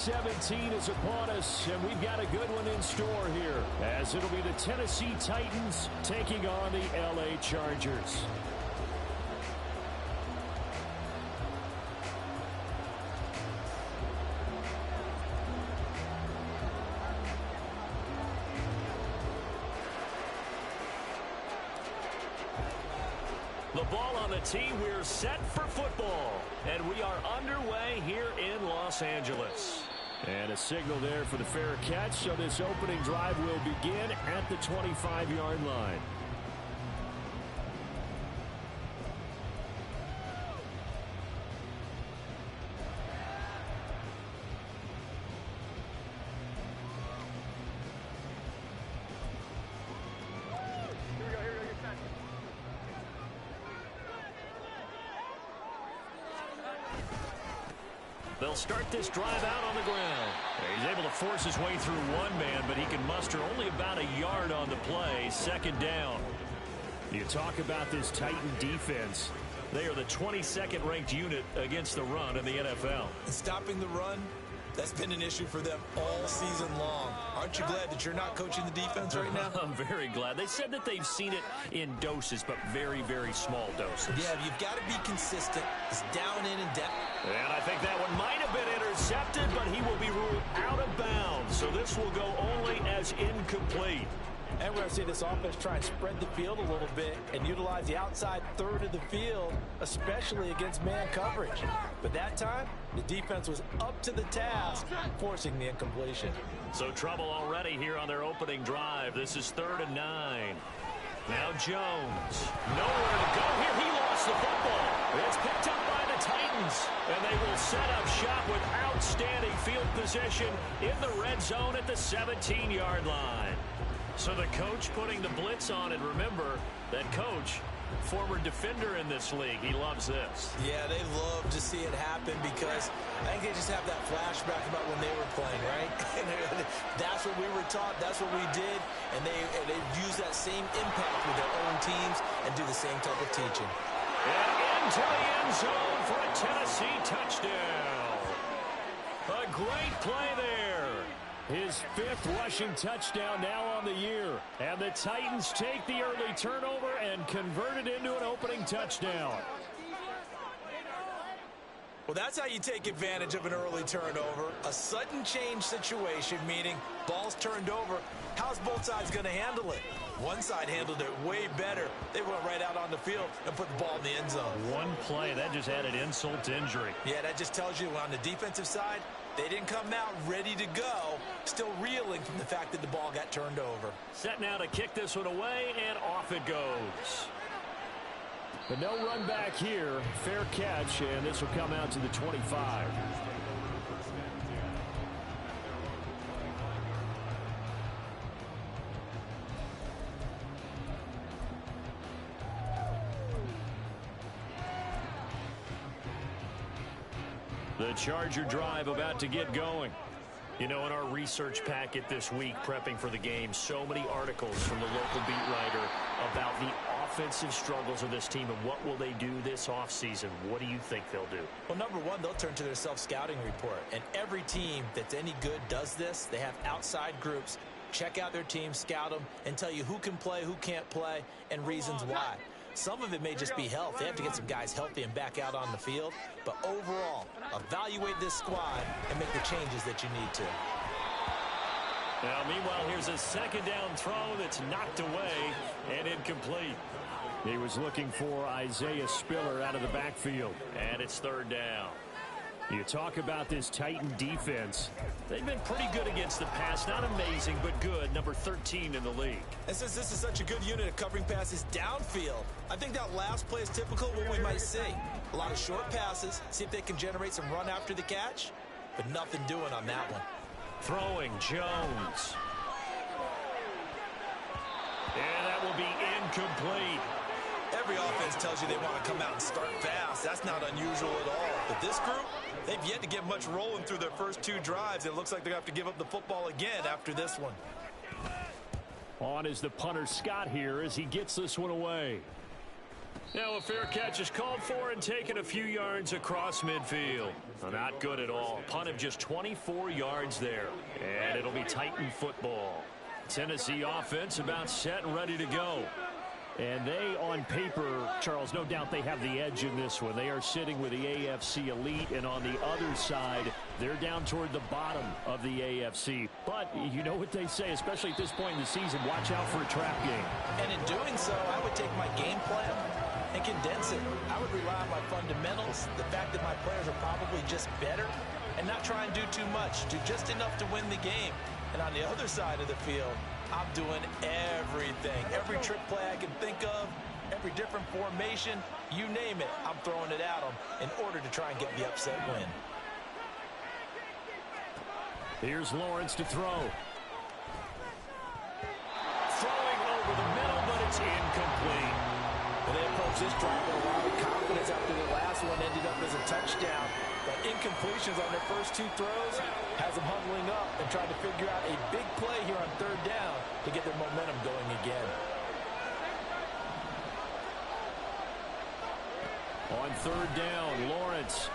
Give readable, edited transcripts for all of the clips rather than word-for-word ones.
17 is upon us, and we've got a good one in store here, as it'll be the Tennessee Titans taking on the LA Chargers. The ball on the tee, we're set for football, and we are underway here in Los Angeles. And a signal there for the fair catch, so this opening drive will begin at the 25-yard line. They'll start this drive out on the ground. He's able to force his way through one man, but he can muster only about a yard on the play. Second down. You talk about this Titan defense. They are the 22nd ranked unit against the run in the NFL. And stopping the run, that's been an issue for them all season long. Aren't you glad that you're not coaching the defense right now? I'm very glad. They said that they've seen it in doses, but very, very small doses. Yeah, you've got to be consistent. It's down in and down. And I think that one might have been intercepted, but he will be ruled out of bounds. So this will go only as incomplete. And we're going to see this offense try and spread the field a little bit and utilize the outside third of the field, especially against man coverage. But that time, the defense was up to the task, forcing the incompletion. So trouble already here on their opening drive. This is 3rd and 9. Now Jones. Nowhere to go here. He lost the football. It's picked up by the Titans. And they will set up shop with outstanding field position in the red zone at the 17-yard line. So the coach putting the blitz on, and remember, that coach, former defender in this league, he loves this. Yeah, they love to see it happen because I think they just have that flashback about when they were playing, right? That's what we were taught, that's what we did, and they use that same impact with their own teams and do the same type of teaching. And into the end zone for a Tennessee touchdown. A great play there. His 5th rushing touchdown now on the year. And the Titans take the early turnover and convert it into an opening touchdown. Well, that's how you take advantage of an early turnover. A sudden change situation, meaning ball's turned over. How's both sides going to handle it? One side handled it way better. They went right out on the field and put the ball in the end zone. One play, that just added insult to injury. Yeah, that just tells you on the defensive side, they didn't come out ready to go, still reeling from the fact that the ball got turned over. Set now to kick this one away, and off it goes. But no run back here. Fair catch, and this will come out to the 25. The Charger drive about to get going. You know, in our research packet this week, prepping for the game, so many articles from the local beat writer about the offensive struggles of this team and what will they do this offseason. What do you think they'll do? Well, number one, they'll turn to their self-scouting report. And every team that's any good does this. They have outside groups. Check out their team, scout them, and tell you who can play, who can't play, and reasons why. Some of it may just be health. They have to get some guys healthy and back out on the field. But overall, evaluate this squad and make the changes that you need to. Now, meanwhile, here's a second down throw that's knocked away and incomplete. He was looking for Isaiah Spiller out of the backfield, and it's 3rd down. You talk about this Titan defense. They've been pretty good against the pass. Not amazing, but good. Number 13 in the league. And since this is such a good unit of covering passes downfield, I think that last play is typical of what we might see. A lot of short passes, see if they can generate some run after the catch, but nothing doing on that one. Throwing Jones. And that will be incomplete. Every offense tells you they want to come out and start fast. That's not unusual at all. But this group, they've yet to get much rolling through their first 2 drives. It looks like they're going to have to give up the football again after this one. On is the punter Scott here as he gets this one away. Now a fair catch is called for and taken a few yards across midfield. Not good at all. Punt of just 24 yards there. And it'll be Titan football. Tennessee offense about set and ready to go. And they, on paper, Charles, no doubt they have the edge in this one. They are sitting with the AFC elite, and on the other side, they're down toward the bottom of the AFC. But you know what they say, especially at this point in the season, watch out for a trap game. And in doing so, I would take my game plan and condense it. I would rely on my fundamentals, the fact that my players are probably just better, and not try and do too much, do just enough to win the game. And on the other side of the field, I'm doing everything. Every trick play I can think of, every different formation, you name it, I'm throwing it at them in order to try and get the upset win. Here's Lawrence to throw. Throwing over the middle, but it's incomplete. Well, they approached this drive with a lot of confidence after the last one ended up as a touchdown. But incompletions on their first two throws has them huddling up and trying to figure out a big play here on third down to get their momentum going again. On third down, Lawrence.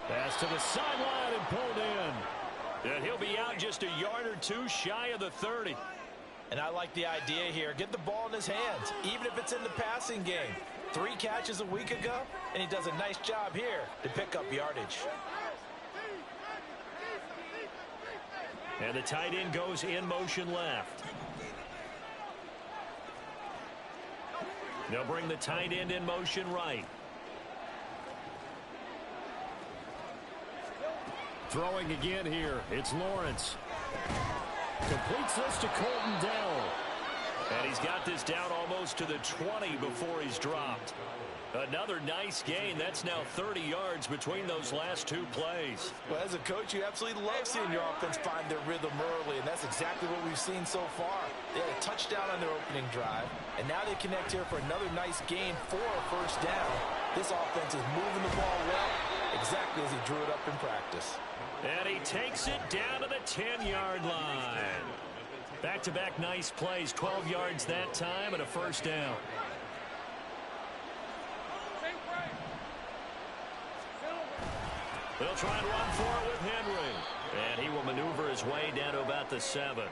Pass to the sideline and pulled in. And he'll be out just a yard or two shy of the 30. And I like the idea here. Get the ball in his hands, even if it's in the passing game. 3 catches a week ago, and he does a nice job here to pick up yardage. And the tight end goes in motion left. They'll bring the tight end in motion right. Throwing again here. It's Lawrence. Completes this to Colton Dell. And he's got this down almost to the 20 before he's dropped. Another nice gain. That's now 30 yards between those last 2 plays. Well, as a coach, you absolutely love seeing your offense find their rhythm early, and that's exactly what we've seen so far. They had a touchdown on their opening drive, and now they connect here for another nice gain for a first down. This offense is moving the ball well, exactly as he drew it up in practice. And he takes it down to the 10-yard line. Back-to-back nice plays, 12 yards that time and a first down. They'll try and run for it with Henry. And he will maneuver his way down to about the 7.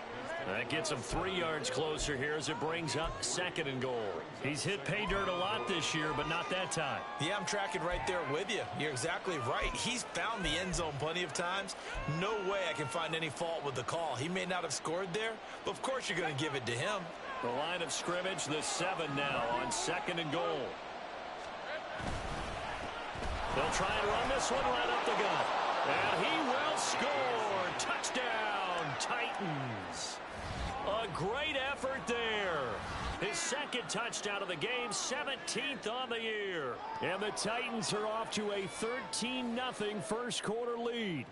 That gets him 3 yards closer here as it brings up 2nd and goal. He's hit pay dirt a lot this year, but not that time. Yeah, I'm tracking right there with you. You're exactly right. He's found the end zone plenty of times. No way I can find any fault with the call. He may not have scored there, but of course you're going to give it to him. The line of scrimmage, the 7 now on 2nd and goal. They'll try and run this one right up the gut. And he will score. Touchdown, Titans. A great effort there. His 2nd touchdown of the game, 17th on the year. And the Titans are off to a 13-0 first quarter lead.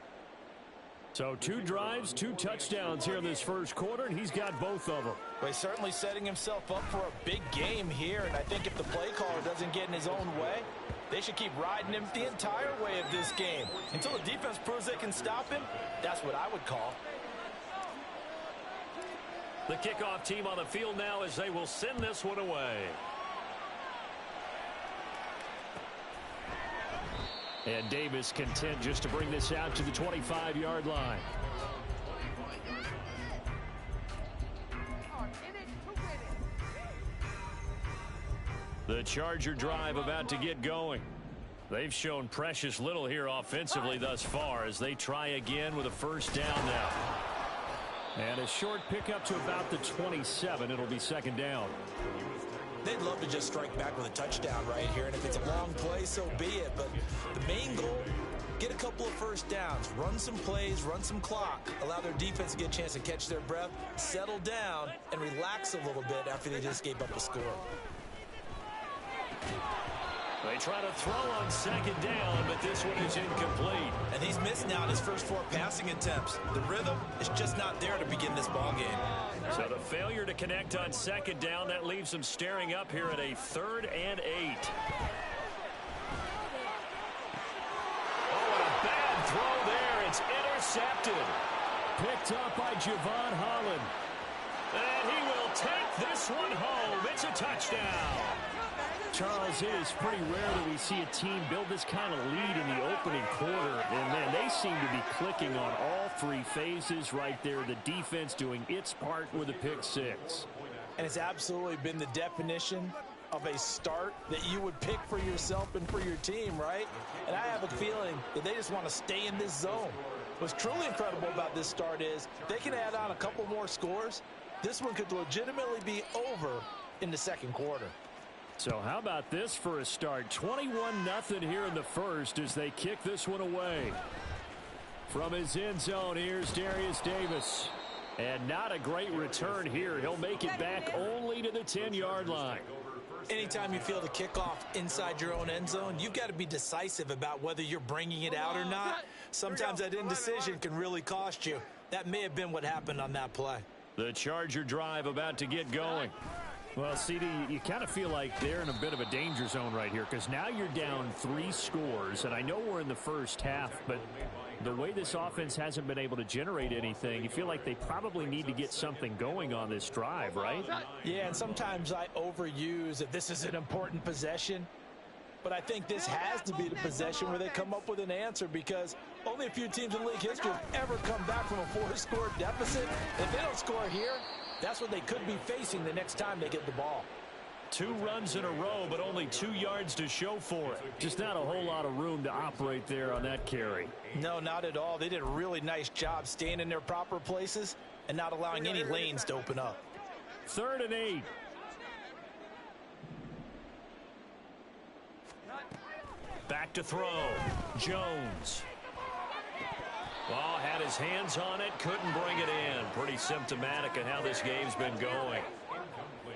So 2 drives, 2 touchdowns here in this first quarter, and he's got both of them. Well, he's certainly setting himself up for a big game here, and I think if the play caller doesn't get in his own way, they should keep riding him the entire way of this game. Until the defense proves they can stop him, that's what I would call. The kickoff team on the field now as they will send this one away. And Davis content just to bring this out to the 25-yard line. The Charger drive about to get going. They've shown precious little here offensively thus far as they try again with a first down now. And a short pickup to about the 27. It'll be 2nd down. They'd love to just strike back with a touchdown right here, and if it's a long play, so be it. But the main goal, get a couple of first downs, run some plays, run some clock, allow their defense to get a chance to catch their breath, settle down, and relax a little bit after they just gave up a score. They try to throw on 2nd down, but this one is incomplete. And he's missed now in his first 4 passing attempts. The rhythm is just not there to begin this ball game. So the failure to connect on 2nd down, that leaves them staring up here at a 3rd and 8. Oh, and a bad throw there. It's intercepted. Picked up by Javon Holland. And he will will take this one home. It's a touchdown. Charles, it is pretty rare that we see a team build this kind of lead in the opening quarter. And, man, they seem to be clicking on all three phases right there. The defense doing its part with a pick six. And it's absolutely been the definition of a start that you would pick for yourself and for your team, right? And I have a feeling that they just want to stay in this zone. What's truly incredible about this start is they can add on a couple more scores. This one could legitimately be over in the second quarter. So how about this for a start? 21-0 here in the first as they kick this one away. From his end zone, here's Darius Davis. And not a great return here. He'll make it back only to the 10-yard line. Anytime you feel the kickoff inside your own end zone, you've got to be decisive about whether you're bringing it out or not. Sometimes that indecision can really cost you. That may have been what happened on that play. The Charger drive about to get going. Well, CD, you kind of feel like they're in a bit of a danger zone right here because now you're down 3 scores, and I know we're in the first half, but the way this offense hasn't been able to generate anything, you feel like they probably need to get something going on this drive, right? Yeah, and sometimes I overuse that this is an important possession, but I think this has to be the possession where they come up with an answer because only a few teams in league history have ever come back from a 4-score deficit. If they don't score here, that's what they could be facing the next time they get the ball. 2 runs in a row, but only 2 yards to show for it. Just not a whole lot of room to operate there on that carry. No, not at all. They did a really nice job staying in their proper places and not allowing any lanes to open up. 3rd and 8. Back to throw. Jones. Well, had his hands on it, couldn't bring it in. Pretty symptomatic of how this game's been going.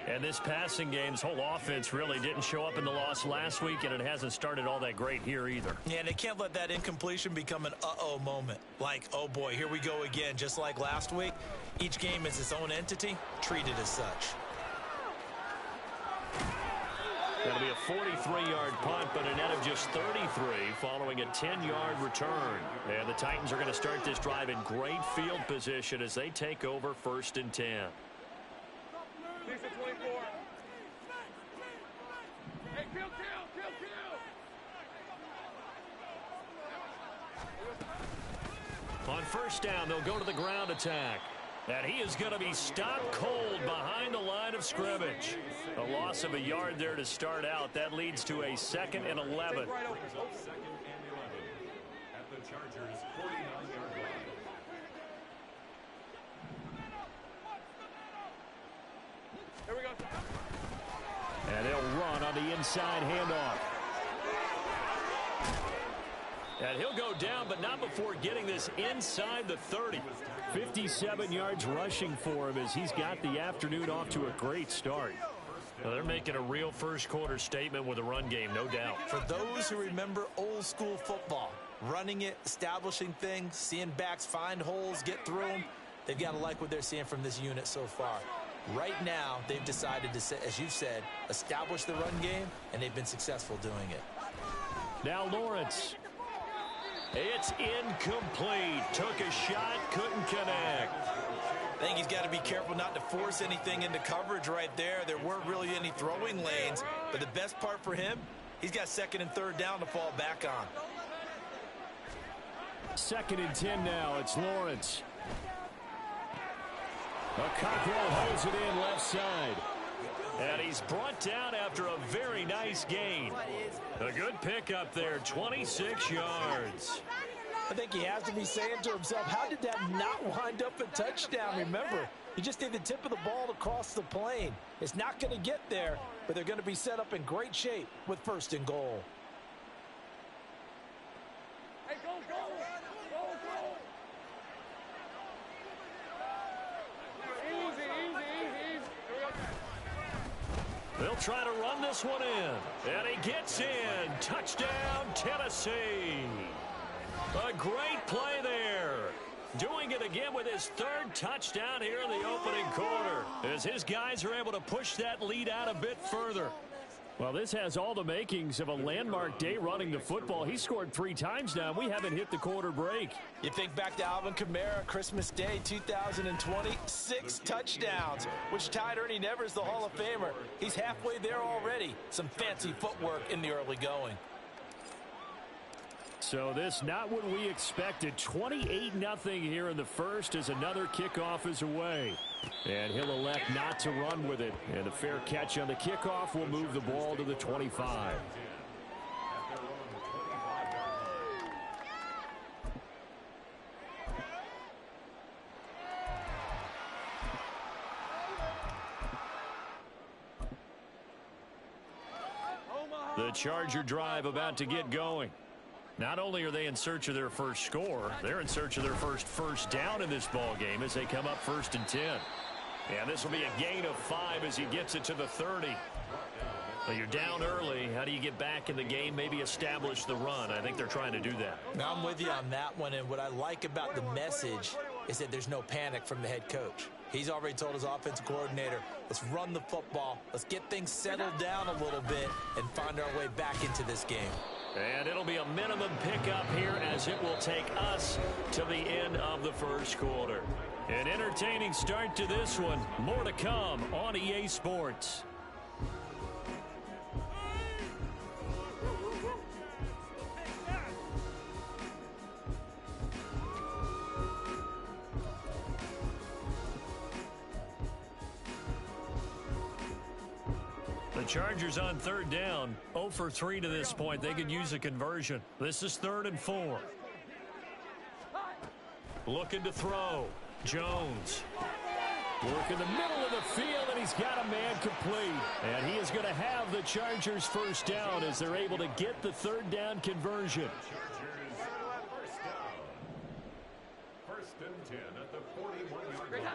And this passing game's whole offense really didn't show up in the loss last week, and it hasn't started all that great here either. Yeah, and they can't let that incompletion become an uh-oh moment. Like, oh boy, here we go again, just like last week. Each game is its own entity, treated as such. That'll be a 43-yard punt, but a net of just 33 following a 10-yard return. And the Titans are going to start this drive in great field position as they take over 1st and 10. On 1st down, they'll go to the ground attack. And he is going to be stopped cold behind the line of scrimmage. A loss of a yard there to start out. That leads to a 2nd and 11. And they'll run on the inside handoff. And he'll go down, but not before getting this inside the 30. 57 yards rushing for him as he's got the afternoon off to a great start. Well, they're making a real first quarter statement with a run game, no doubt. For those who remember old school football, running it, establishing things, seeing backs find holes, get through them, they've got to like what they're seeing from this unit so far. Right now, they've decided to, as you said, establish the run game, and they've been successful doing it. Now Lawrence. It's incomplete. Took a shot, couldn't connect. I think he's got to be careful not to force anything into coverage right there. There weren't really any throwing lanes, but the best part for him, he's got 2nd and 3rd down to fall back on. 2nd and 10 now. It's Lawrence. Cockrell holds it in left side. And he's brought down after a very nice gain. A good pickup there, 26 yards. I think he has to be saying to himself, how did that not wind up a touchdown? Remember, he just need the tip of the ball to cross the plane. It's not going to get there, but they're going to be set up in great shape with 1st and goal. Hey, go, go, go, go. Easy, easy, easy, easy. They'll try to run this one in. And he gets in. Touchdown, Tennessee. A great play there. Doing it again with his 3rd touchdown here in the opening quarter. As his guys are able to push that lead out a bit further. Well, this has all the makings of a landmark day running the football. He scored 3 times now. We haven't hit the quarter break. You think back to Alvin Kamara, Christmas Day 2020, 6 touchdowns, which tied Ernie Nevers, the Hall of Famer. He's halfway there already. Some fancy footwork in the early going. So this not what we expected. 28-0 here in the first as another kickoff is away. And he'll elect not to run with it. And a fair catch on the kickoff will move the ball to the 25. The Charger drive about to get going. Not only are they in search of their first score, they're in search of their first down in this ball game as they come up 1st and 10. And this will be a gain of 5 as he gets it to the 30. Well, you're down early. How do you get back in the game? Maybe establish the run. I think they're trying to do that. Now, I'm with you on that one, and what I like about the message is that there's no panic from the head coach. He's already told his offensive coordinator, let's run the football, let's get things settled down a little bit and find our way back into this game. And it'll be a minimum pickup here as it will take us to the end of the first quarter. An entertaining start to this one. More to come on EA Sports. The Chargers on 3rd down, 0 for 3 to this point. They could use a conversion. This is 3rd and 4. Looking to throw. Jones. Work in the middle of the field, and he's got a man complete. And he is going to have the Chargers first down as they're able to get the 3rd down conversion. First and 10 at the 41-yard line.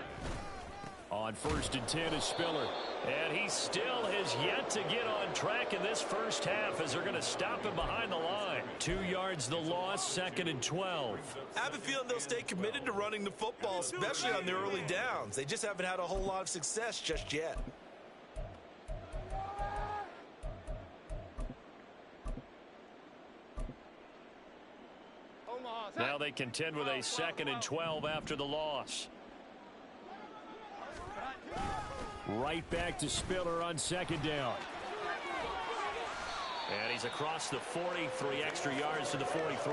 On 1st and 10 is Spiller. And he still has yet to get on track in this first half as they're going to stop him behind the line. 2 yards the loss, 2nd and 12. I have a feeling they'll stay committed to running the football, especially on their early downs. They just haven't had a whole lot of success just yet. Now they contend with a 2nd and 12 after the loss. Right back to Spiller on 2nd down. And he's across the 43 extra yards to the 43.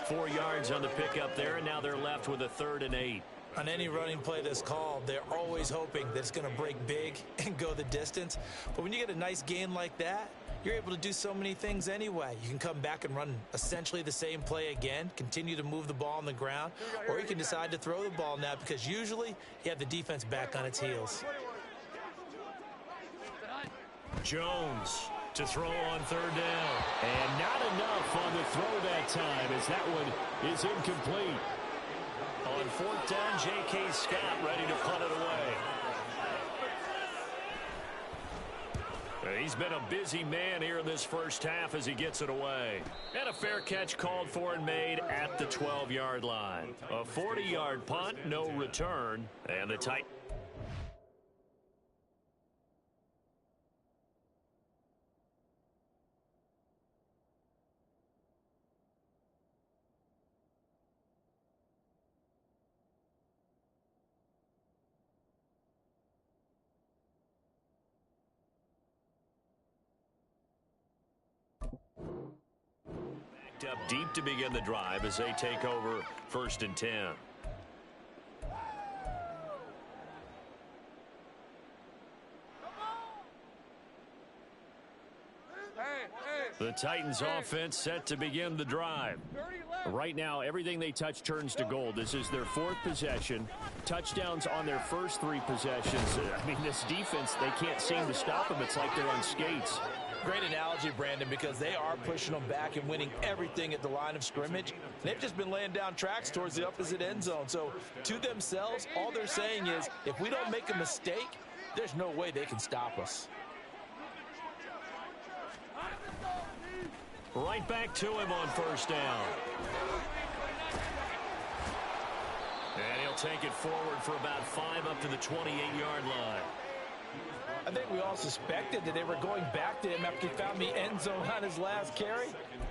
4 yards on the pickup there, and now they're left with a 3rd and 8. On any running play that's called, they're always hoping that it's going to break big and go the distance. But when you get a nice gain like that, you're able to do so many things anyway. You can come back and run essentially the same play again, continue to move the ball on the ground, or you can decide to throw the ball now because usually you have the defense back on its heels. Jones to throw on 3rd down. And not enough on the throw that time as that one is incomplete. On 4th down, J.K. Scott ready to punt it away. He's been a busy man here in this first half as he gets it away. And a fair catch called for and made at the 12-yard line. A 40-yard punt, no return. And the Titans. Up deep to begin the drive as they take over 1st and 10. The Titans offense set to begin the drive. Right now, everything they touch turns to gold. This is their 4th possession. Touchdowns on their first 3 possessions. I mean, this defense, they can't seem to stop them. It's like they're on skates. Great analogy, Brandon, because they are pushing them back and winning everything at the line of scrimmage. They've just been laying down tracks towards the opposite end zone. So to themselves, all they're saying is, if we don't make a mistake, there's no way they can stop us. Right back to him on 1st down. And he'll take it forward for about 5 up to the 28-yard line. I think we all suspected that they were going back to him after he found the end zone on his last carry,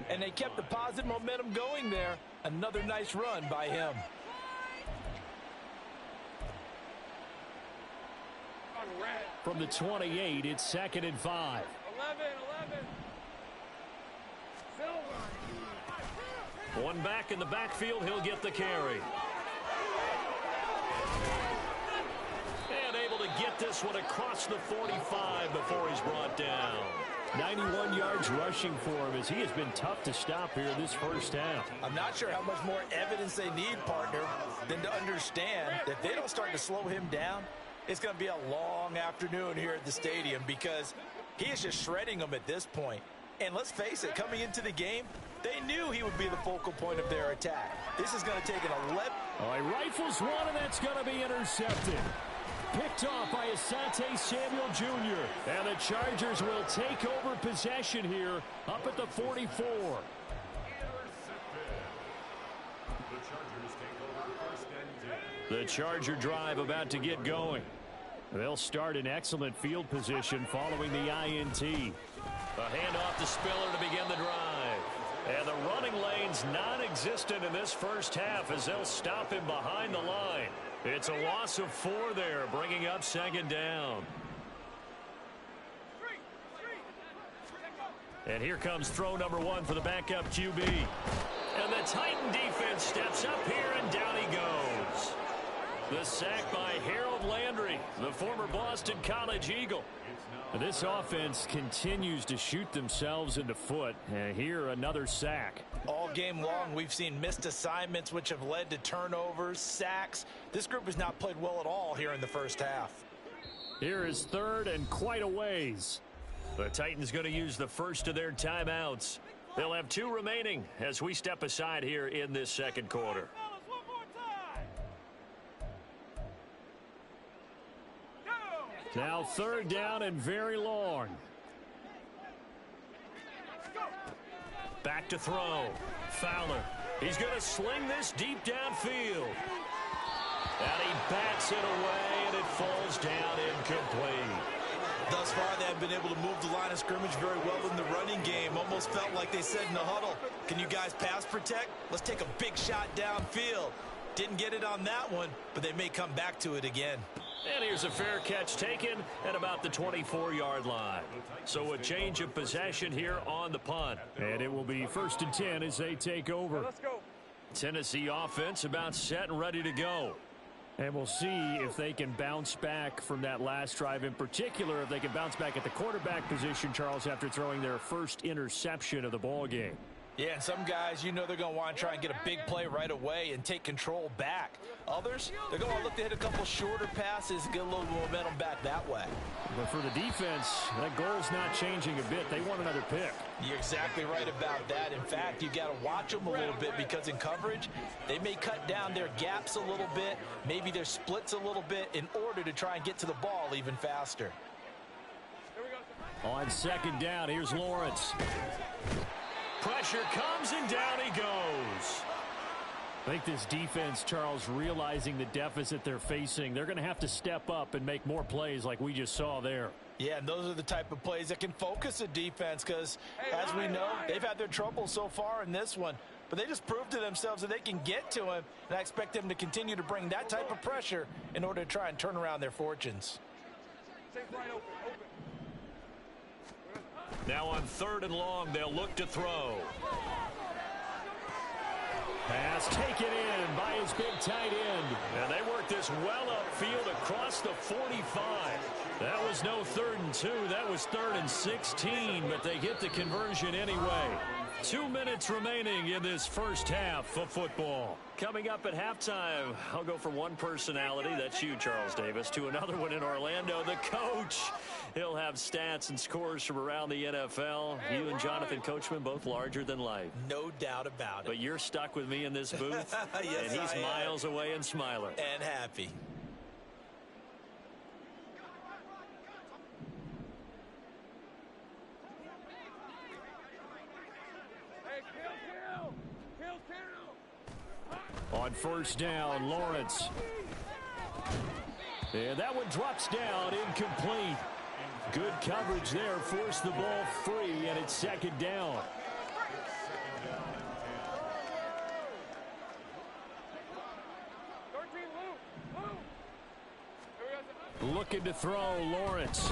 and they kept the positive momentum going there. Another nice run by him. From the 28, it's 2nd and 5. 11. One back in the backfield, he'll get the carry. And able to get this one across the 45 before he's brought down. 91 yards rushing for him as he has been tough to stop here this first half. I'm not sure how much more evidence they need, partner, than to understand that if they don't start to slow him down, it's going to be a long afternoon here at the stadium because he is just shredding them at this point. And let's face it, coming into the game, they knew he would be the focal point of their attack. This is going to take an 11. He rifles one, and that's going to be intercepted. Picked off by Asante Samuel Jr. And the Chargers will take over possession here up at the 44. The Charger drive about to get going. They'll start in excellent field position following the INT. A handoff to Spiller to begin the drive. And the running lane's non-existent in this first half as they'll stop him behind the line. It's a loss of 4 there, bringing up 2nd down. And here comes throw number 1 for the backup QB. And the Titan defense steps up here, and down he goes. The sack by Harold Landry, the former Boston College Eagle. This offense continues to shoot themselves in the foot. And here, another sack. All game long, we've seen missed assignments, which have led to turnovers, sacks. This group has not played well at all here in the first half. Here is 3rd and quite a ways. The Titans going to use the first of their timeouts. They'll have 2 remaining as we step aside here in this second quarter. Now 3rd down and very long. Back to throw. Fowler. He's going to sling this deep downfield. And he bats it away, and it falls down incomplete. Thus far, they have been able to move the line of scrimmage very well in the running game. Almost felt like they said in the huddle, can you guys pass protect? Let's take a big shot downfield. Didn't get it on that one, but they may come back to it again. And here's a fair catch taken at about the 24-yard line. So a change of possession here on the punt. And it will be 1st and 10 as they take over. Let's go. Tennessee offense about set and ready to go. And we'll see if they can bounce back from that last drive. In particular, if they can bounce back at the quarterback position, Charles, after throwing their first interception of the ball game. Yeah, and some guys, you know they're going to want to try and get a big play right away and take control back. Others, they're going to look to hit a couple shorter passes and get a little momentum back that way. But for the defense, that goal's not changing a bit. They want another pick. You're exactly right about that. In fact, you got to watch them a little bit because in coverage, they may cut down their gaps a little bit, maybe their splits a little bit in order to try and get to the ball even faster. On 2nd down, here's Lawrence. Pressure comes, and down he goes. I think this defense, Charles, realizing the deficit they're facing, they're going to have to step up and make more plays like we just saw there. Yeah, and those are the type of plays that can focus a defense because, as we know, they've had their trouble so far in this one. But they just proved to themselves that they can get to him, and I expect them to continue to bring that type of pressure in order to try and turn around their fortunes. Now on 3rd and long, they'll look to throw. Pass taken in by his big tight end. And they work this well upfield across the 45. That was no 3rd and 2. That was 3rd and 16, but they get the conversion anyway. 2 minutes remaining in this first half of football. Coming up at halftime, I'll go from one personality, that's you, Charles Davis, to another one in Orlando, the coach. He'll have stats and scores from around the NFL. You and Jonathan Coachman, both larger than life. No doubt about it. But you're stuck with me in this booth, yes, and he's miles away and smiling. And happy. On 1st down, Lawrence. And that one drops down, incomplete. Good coverage there. Forced the ball free, and it's second down. Looking to throw, Lawrence.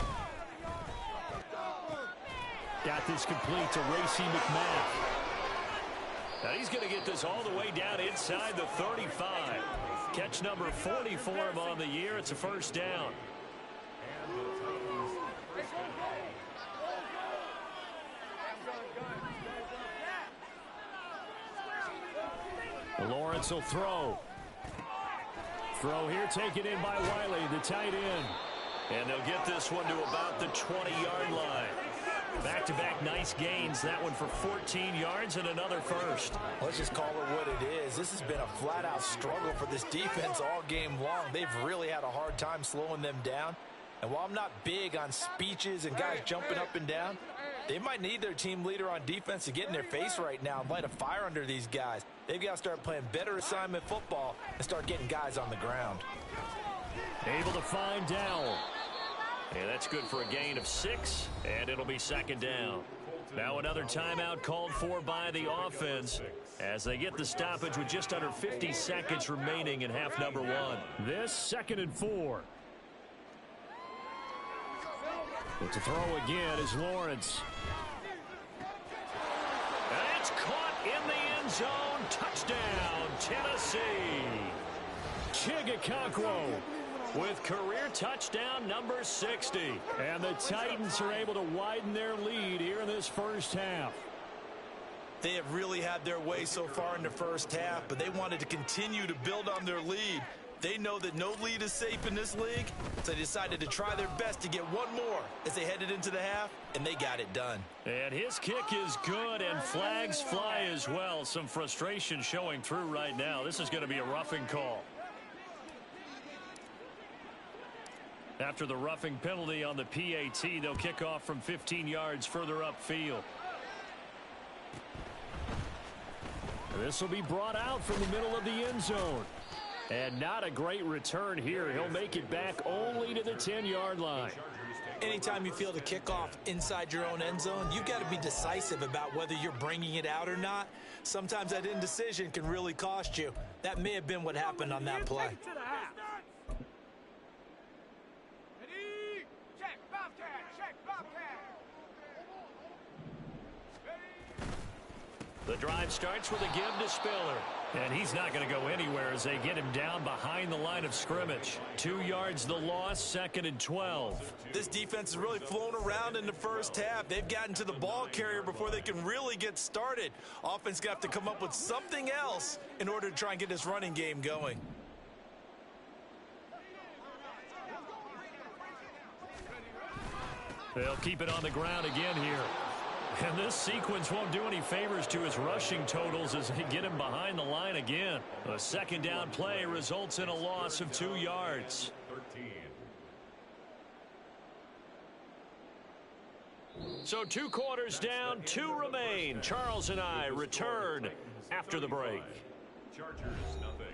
Got this complete to Racey McMath. Now he's going to get this all the way down inside the 35. Catch number 40 for him on the year. It's a first down. Lawrence will throw. Throw here taken in by Wiley, the tight end. And they'll get this one to about the 20-yard line. Back-to-back nice gains. That one for 14 yards and another first. Let's just call it what it is. This has been a flat-out struggle for this defense all game long. They've really had a hard time slowing them down. And while I'm not big on speeches and guys jumping up and down, they might need their team leader on defense to get in their face right now and light a fire under these guys. They've got to start playing better assignment football and start getting guys on the ground. Able to find Dowell. And that's good for a gain of 6, and it'll be second down. Now another timeout called for by the offense as they get the stoppage with just under 50 seconds remaining in half number 1. This 2nd and 4. But to throw again is Lawrence. And it's caught in the end zone. Touchdown, Tennessee. Chigakakwo with career touchdown number 60. And the Titans are able to widen their lead here in this first half. They have really had their way so far in the first half, but they wanted to continue to build on their lead. They know that no lead is safe in this league, so they decided to try their best to get one more as they headed into the half, and they got it done. And his kick is good, and flags fly as well. Some frustration showing through right now. This is going to be a roughing call. After the roughing penalty on the PAT, they'll kick off from 15 yards further upfield. This will be brought out from the middle of the end zone. And not a great return here. He'll make it back only to the 10-yard line. Anytime you feel the kickoff inside your own end zone, you've got to be decisive about whether you're bringing it out or not. Sometimes that indecision can really cost you. That may have been what happened on that play. The drive starts with a give to Spiller. And he's not going to go anywhere as they get him down behind the line of scrimmage. 2 yards the loss, 2nd and 12. This defense has really flown around in the first half. They've gotten to the ball carrier before they can really get started. Offense got to come up with something else in order to try and get this running game going. They'll keep it on the ground again here. And this sequence won't do any favors to his rushing totals as they get him behind the line again. A second down play results in a loss of 2 yards. 13. So 2 quarters down, 2 remain. Charles and I return after the break. Chargers, nothing.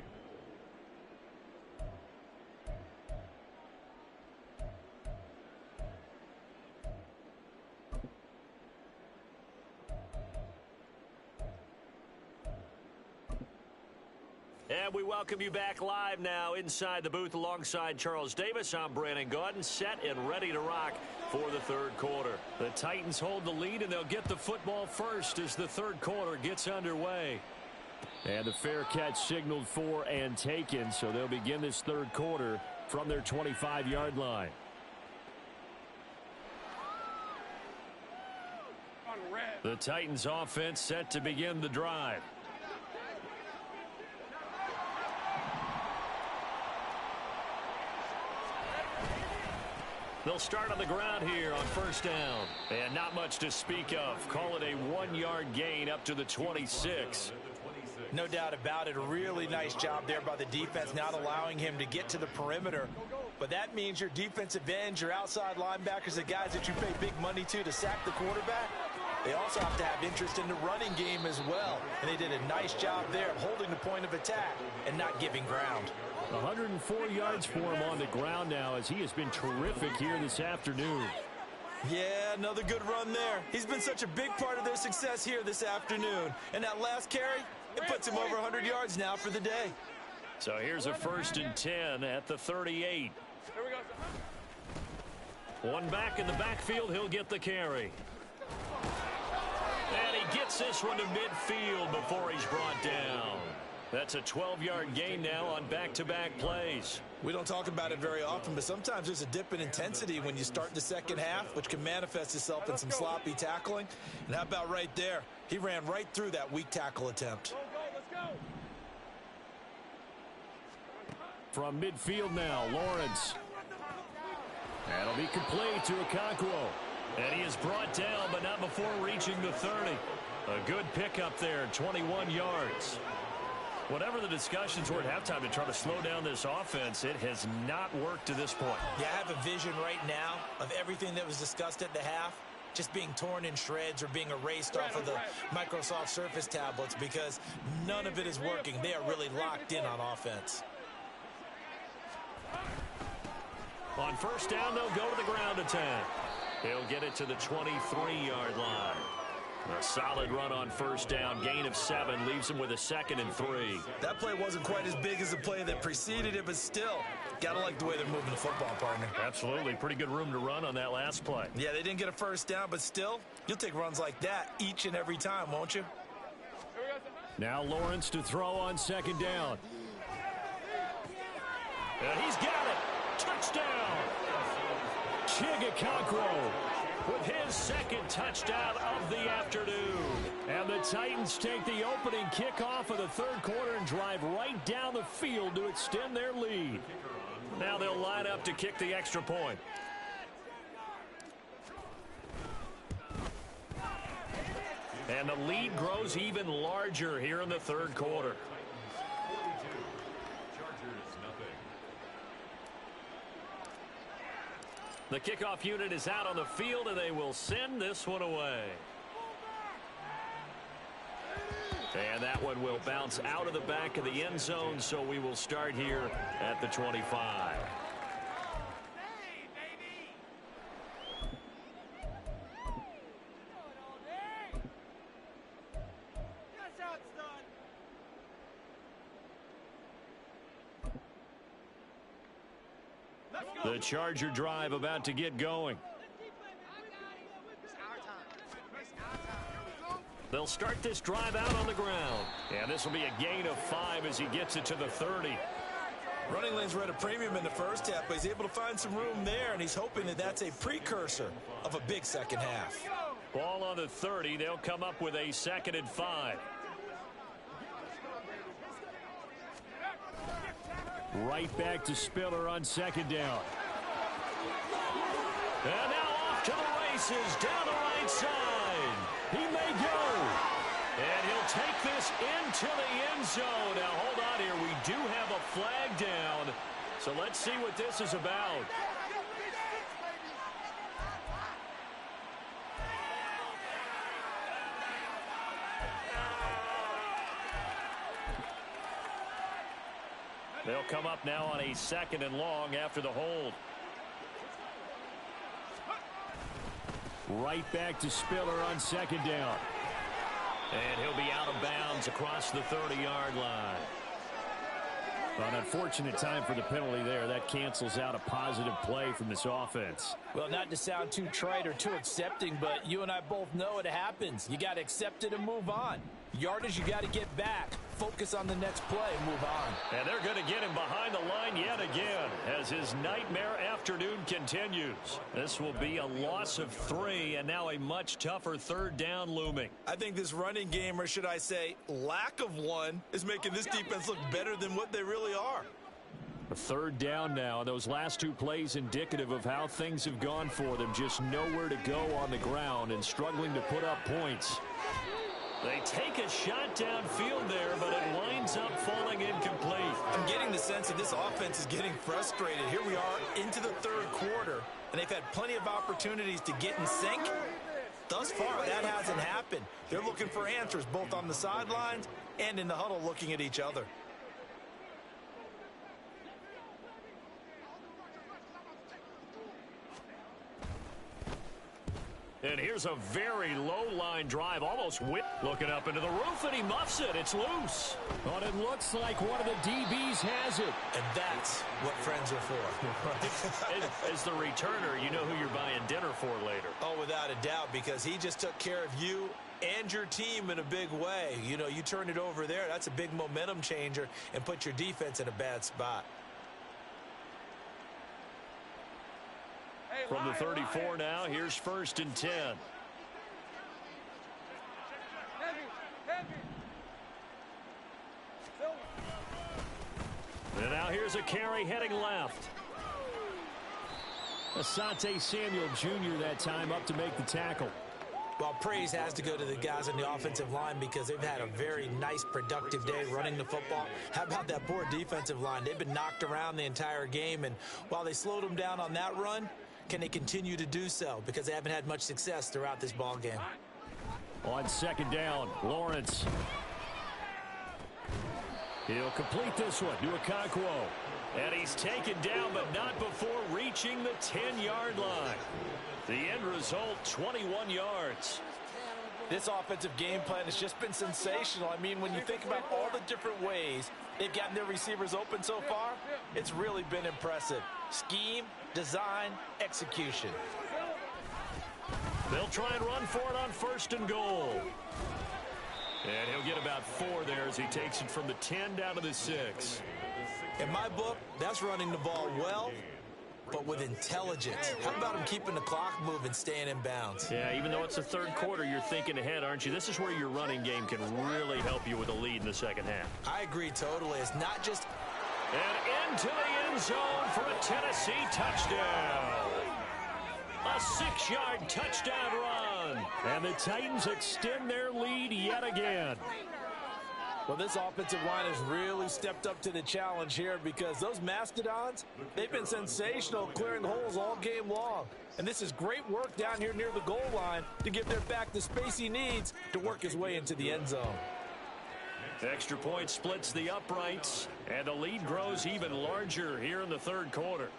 And we welcome you back live now inside the booth alongside Charles Davis. I'm Brandon Gaudin, set and ready to rock for the third quarter. The Titans hold the lead, and they'll get the football first as the third quarter gets underway. And the fair catch signaled for and taken, so they'll begin this third quarter from their 25-yard line. The Titans offense set to begin the drive. They'll start on the ground here on first down. And not much to speak of. Call it a 1-yard gain up to the 26. No doubt about it. A really nice job there by the defense, not allowing him to get to the perimeter. But that means your defensive ends, your outside linebackers, the guys that you pay big money to sack the quarterback, they also have to have interest in the running game as well. And they did a nice job there of holding the point of attack and not giving ground. 104 yards for him on the ground now as he has been terrific here this afternoon. Yeah, another good run there. He's been such a big part of their success here this afternoon. And that last carry, it puts him over 100 yards now for the day. So here's a 1st and 10 at the 38. Here we go. One back in the backfield, he'll get the carry. And he gets this one to midfield before he's brought down. That's a 12-yard gain now on back-to-back plays. We don't talk about it very often, but sometimes there's a dip in intensity when you start the second half, which can manifest itself in some sloppy tackling. And how about right there? He ran right through that weak tackle attempt. Let's go. From midfield now, Lawrence. That'll be complete to Okonkwo. And he is brought down, but not before reaching the 30. A good pickup there, 21 yards. Whatever the discussions were at halftime to try to slow down this offense, it has not worked to this point. Yeah, I have a vision right now of everything that was discussed at the half just being torn in shreds or being erased off of the Microsoft Surface tablets because none of it is working. They are really locked in on offense. On 1st down, they'll go to the ground attack. He'll get it to the 23-yard line. A solid run on 1st down, gain of 7, leaves him with a 2nd and 3. That play wasn't quite as big as the play that preceded it, but still, gotta like the way they're moving the football, partner. Absolutely, pretty good room to run on that last play. Yeah, they didn't get a 1st down, but still, you'll take runs like that each and every time, won't you? Now Lawrence to throw on 2nd down. And he's got it. Touchdown. Okonkwo with his 2nd touchdown of the afternoon. And the Titans take the opening kickoff of the 3rd quarter and drive right down the field to extend their lead. Now they'll line up to kick the extra point. And the lead grows even larger here in the 3rd quarter. The kickoff unit is out on the field, and they will send this one away. And that one will bounce out of the back of the end zone, so we will start here at the 25. The Charger drive about to get going. They'll start this drive out on the ground. And this will be a gain of 5 as he gets it to the 30. Running lanes were at a premium in the first half, but he's able to find some room there, and he's hoping that that's a precursor of a big second half. Ball on the 30. They'll come up with a 2nd and 5. Right back to Spiller on 2nd down. And now off to the races down the right side. He may go. And he'll take this into the end zone. Now hold on here. We do have a flag down. So let's see what this is about. They'll come up now on a 2nd and long after the hold. Right back to Spiller on 2nd down. And he'll be out of bounds across the 30-yard line. An unfortunate time for the penalty there. That cancels out a positive play from this offense. Well, not to sound too trite or too accepting, but you and I both know it happens. You got to accept it and move on. Yardage, you got to get back. Focus on the next play, move on. And they're going to get him behind the line yet again as his nightmare afternoon continues. This will be a loss of 3 and now a much tougher 3rd down looming. I think this running game, or should I say lack of one, is making this defense look better than what they really are. A 3rd down now. Those last 2 plays indicative of how things have gone for them. Just nowhere to go on the ground and struggling to put up points. They take a shot downfield there, but it winds up falling incomplete. I'm getting the sense that this offense is getting frustrated. Here we are into the 3rd quarter, and they've had plenty of opportunities to get in sync. Thus far, that hasn't happened. They're looking for answers both on the sidelines and in the huddle looking at each other. And here's a very low-line drive, almost looking up into the roof, and he muffs it. It's loose. But it looks like one of the DBs has it. And that's what friends are for. As the returner, you know who you're buying dinner for later. Oh, without a doubt, because he just took care of you and your team in a big way. You know, you turn it over there, that's a big momentum changer and put your defense in a bad spot. From the 34 now, here's 1st and 10. And now here's a carry heading left. Asante Samuel Jr. that time up to make the tackle. Well, praise has to go to the guys on the offensive line because they've had a very nice, productive day running the football. How about that poor defensive line? They've been knocked around the entire game, and while they slowed them down on that run, can they continue to do so? Because they haven't had much success throughout this ball game. On 2nd down, Lawrence. He'll complete this one to Okonkwo. And he's taken down, but not before reaching the 10-yard line. The end result, 21 yards. This offensive game plan has just been sensational. I mean, when you think about all the different ways they've gotten their receivers open so far, it's really been impressive. Scheme, design, execution. They'll try and run for it on 1st and goal. And he'll get about 4 there as he takes it from the 10 down to the 6. In my book, that's running the ball well, but with intelligence. How about him keeping the clock moving, staying in bounds? Yeah, even though it's the 3rd quarter, you're thinking ahead, aren't you? This is where your running game can really help you with a lead in the 2nd half. I agree totally. It's not just... And into the end zone for a Tennessee touchdown. A 6-yard touchdown run. And the Titans extend their lead yet again. Well, this offensive line has really stepped up to the challenge here because those Mastodons, they've been sensational clearing holes all game long. And this is great work down here near the goal line to give their back the space he needs to work his way into the end zone. Extra point splits the uprights, and the lead grows even larger here in the 3rd quarter.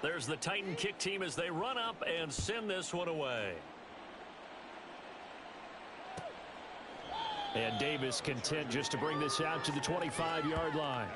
There's the Titan kick team as they run up and send this one away. And Davis content just to bring this out to the 25-yard line.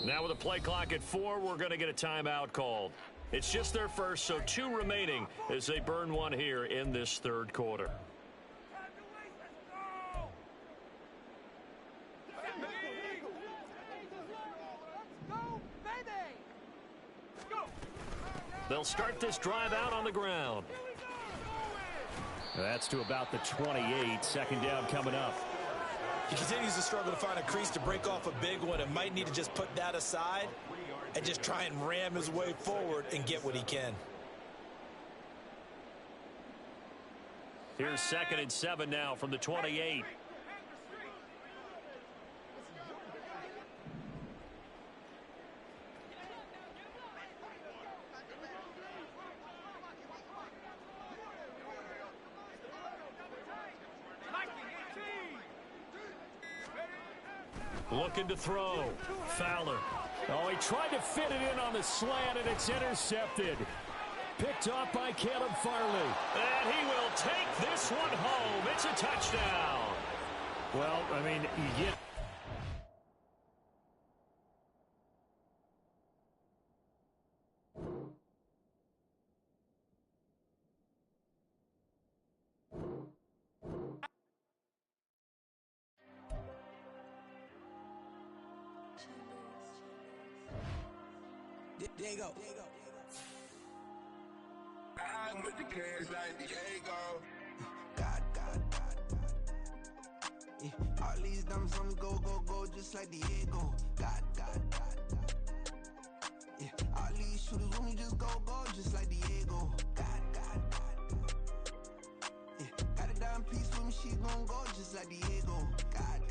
Now with a play clock at 4, we're going to get a timeout called. It's just their first, so 2 remaining as they burn one here in this 3rd quarter. They'll start this drive out on the ground. That's to about the 28. 2nd down coming up. He continues to struggle to find a crease to break off a big one and might need to just put that aside and just try and ram his way forward and get what he can. Here's 2nd and 7 now from the 28. Looking to throw. Fowler. Oh, he tried to fit it in on the slant, and it's intercepted. Picked off by Caleb Farley. And he will take this one home. It's a touchdown. Well, I mean, you get... Diego. I'm with the cash like Diego. God. Yeah, all these diamonds on me go, just like Diego. God. Yeah, all these shooters with me just go, just like Diego. God. Yeah, got a dime piece with me, she gon' go just like Diego. God.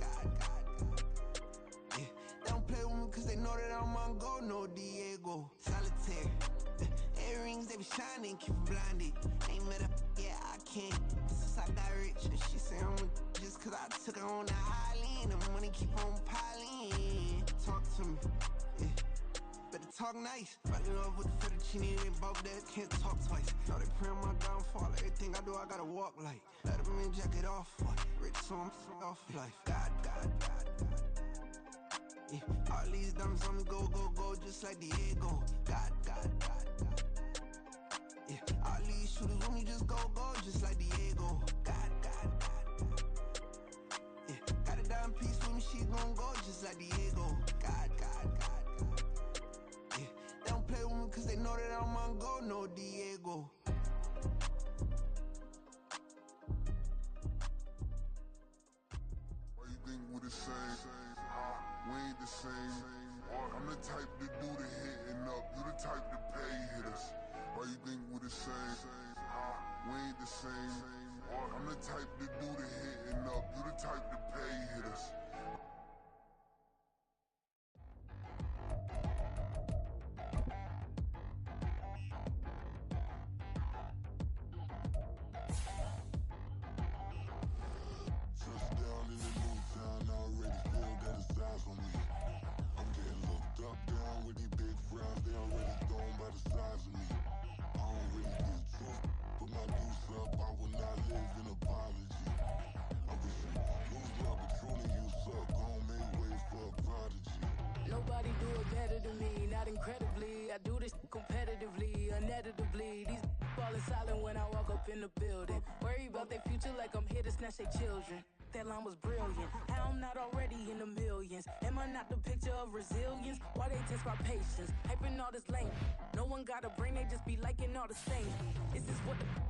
Yeah, they don't play with me cause they know that I'm on go, no Diego. Solitaire. Earrings, they be shining, keep me blinded. Ain't met up, yeah, I can't. Since I got rich, and she say I'm just cause I took her on the island. The money keep on piling. Talk to me, yeah. Better talk nice. Fucking up with the fettuccine, they both that can't talk twice. Know they pray on my downfall. Everything I do, I gotta walk like. Let them in, jacket off. Rich, so I'm off life. God. Yeah, all these diamonds on me go, just like Diego. God. Yeah, all these shooters with me just go, just like Diego. God. Yeah, got a dime piece with me, she gon' go just like Diego. God. Yeah, they don't play with me cause they know that I'm on go, no Diego. Why you think we the same? We ain't the same. I'm the type to do the hitting up. You the type to pay hitters. Why you think we the same? We ain't the same. I'm the type to do the hitting up. You the type to pay hitters. Touchdown in the new town. I already feel that it's eyes on me. I'm getting looked up, down with these big frowns. They already thrown by the size of me. I don't really get truth. Put my deuce up, I will not live in apology. I wish you lose love, but truly you suck. Gon' make way for a prodigy. Nobody do it better than me, not incredibly. I do this competitively, uneditably. These falling silent when I walk up in the building. Worry about their future like I'm here to snatch their children. That line was brilliant. How I'm not already in the millions. Am I not the picture of resilience? Why they test my patience? Hyping all this lame. No one got a brain, they just be liking all the same. Is this what the